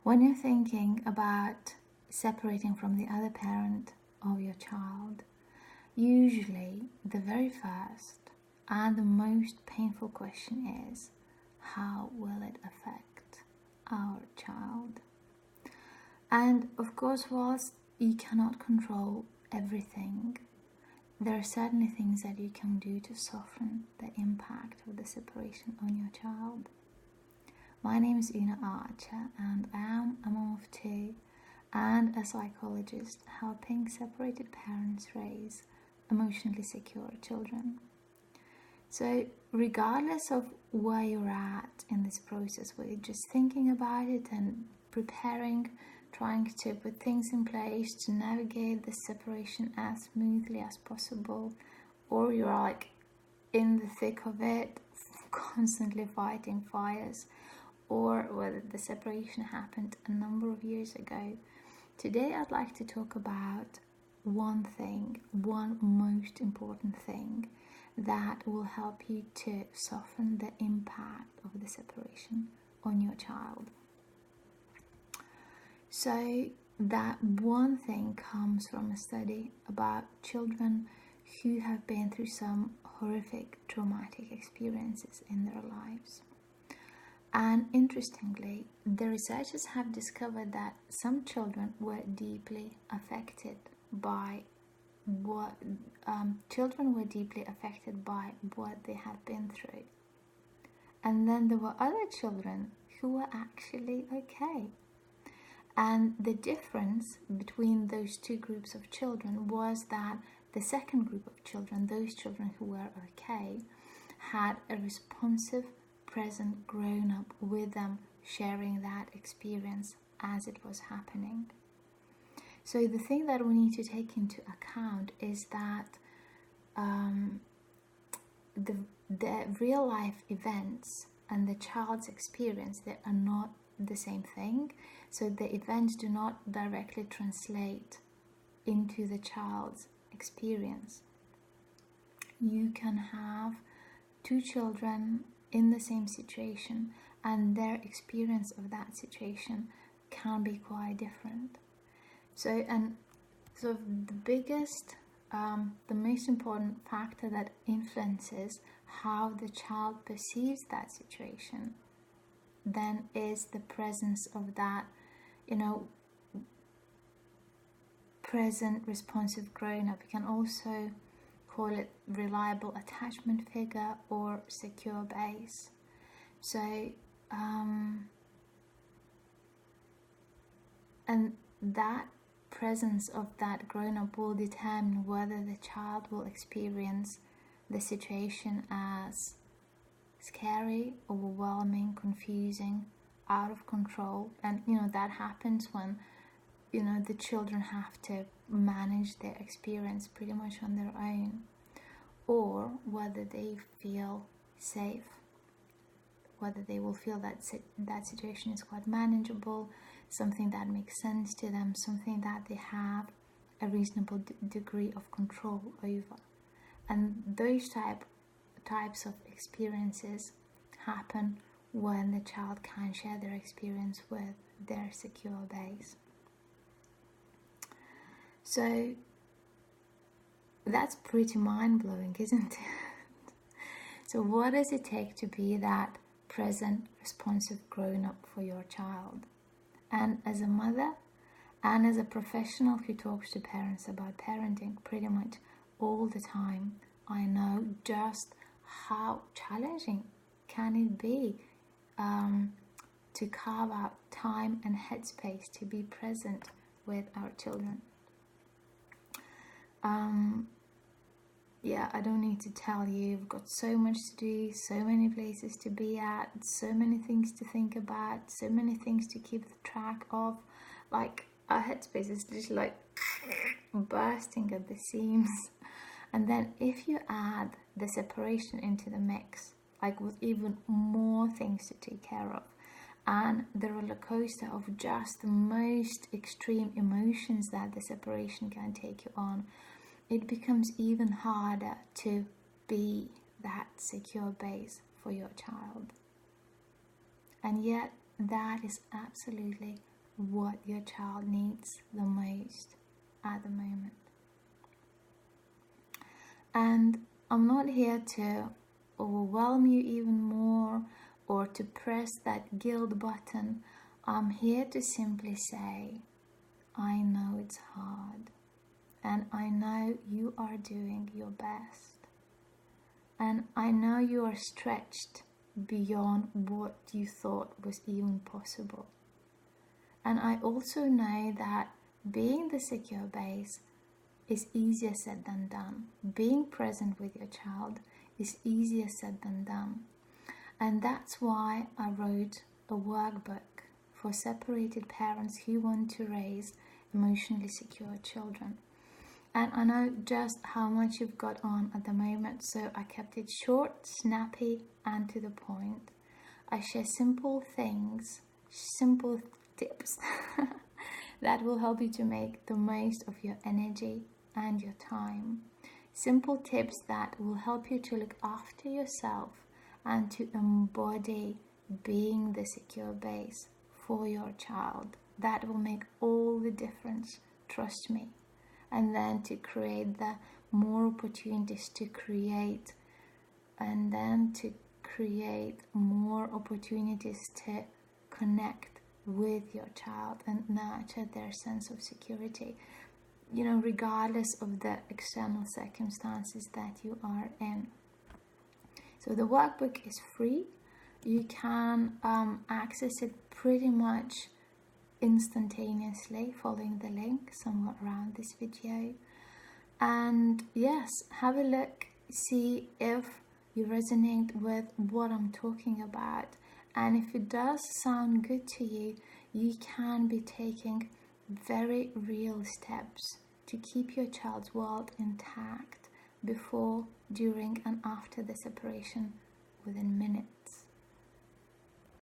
When you're thinking about separating from the other parent of your child, usually the very first and the most painful question is, how will it affect our child? And of course, whilst you cannot control everything, there are certainly things that you can do to soften the impact of the separation on your child. My name is Una Archer, and I am a mom of two and a psychologist helping separated parents raise emotionally secure children. So regardless of where you're at in this process, where you're just thinking about it and preparing, trying to put things in place to navigate the separation as smoothly as possible, or you're like in the thick of it, constantly fighting fires, or whether the separation happened a number of years ago, today I'd like to talk about one most important thing that will help you to soften the impact of the separation on your child. So that one thing comes from a study about children who have been through some horrific traumatic experiences in their lives. And interestingly, the researchers have discovered that some children were deeply affected by what they had been through. And then there were other children who were actually okay. And the difference between those two groups of children was that the second group of children, those children who were okay, had a responsive, present grown-up with them, sharing that experience as it was happening. So the thing that we need to take into account is that the real life events and the child's experience, they are not the same thing. So the events do not directly translate into the child's experience. You can have two children in the same situation and their experience of that situation can be quite different. So the most important factor that influences how the child perceives that situation then is the presence of that, present, responsive grown-up. You can also call it reliable attachment figure or secure base. So, and that presence of that grown-up will determine whether the child will experience the situation as scary, overwhelming, confusing, out of control. And that happens when the children have to manage their experience pretty much on their own, or whether they feel safe, whether they will feel that that situation is quite manageable, something that makes sense to them, something that they have a degree of control over. And those types of experiences happen when the child can share their experience with their secure base. So that's pretty mind-blowing, isn't it? So what does it take to be that present, responsive grown-up for your child? And as a mother and as a professional who talks to parents about parenting pretty much all the time, I know just how challenging can it be to carve out time and headspace to be present with our children. I don't need to tell you, we've got so much to do, so many places to be at, so many things to think about, so many things to keep track of. Like, our headspace is just like bursting at the seams. And then if you add the separation into the mix, like with even more things to take care of, and the roller coaster of just the most extreme emotions that the separation can take you on, it becomes even harder to be that secure base for your child. And yet that is absolutely what your child needs the most at the moment. And I'm not here to overwhelm you even more or to press that guilt button. I'm here to simply say, I know it's hard, and I know you are doing your best, and I know you are stretched beyond what you thought was even possible. And I also know that being the secure base is easier said than done. Being present with your child is easier said than done. And that's why I wrote a workbook for separated parents who want to raise emotionally secure children. And I know just how much you've got on at the moment, so I kept it short, snappy, and to the point. I share simple things, simple tips that will help you to make the most of your energy and your time. Simple tips that will help you to look after yourself and to embody being the secure base for your child. That will make all the difference, trust me. And then to create the more opportunities to create, and then to create more opportunities to connect with your child and nurture their sense of security, regardless of the external circumstances that you are in. So the workbook is free. You can access it pretty much instantaneously following the link somewhere around this video. And yes, have a look, see if you resonate with what I'm talking about, and if it does sound good to you, you can be taking very real steps to keep your child's world intact before, during, and after the separation within minutes.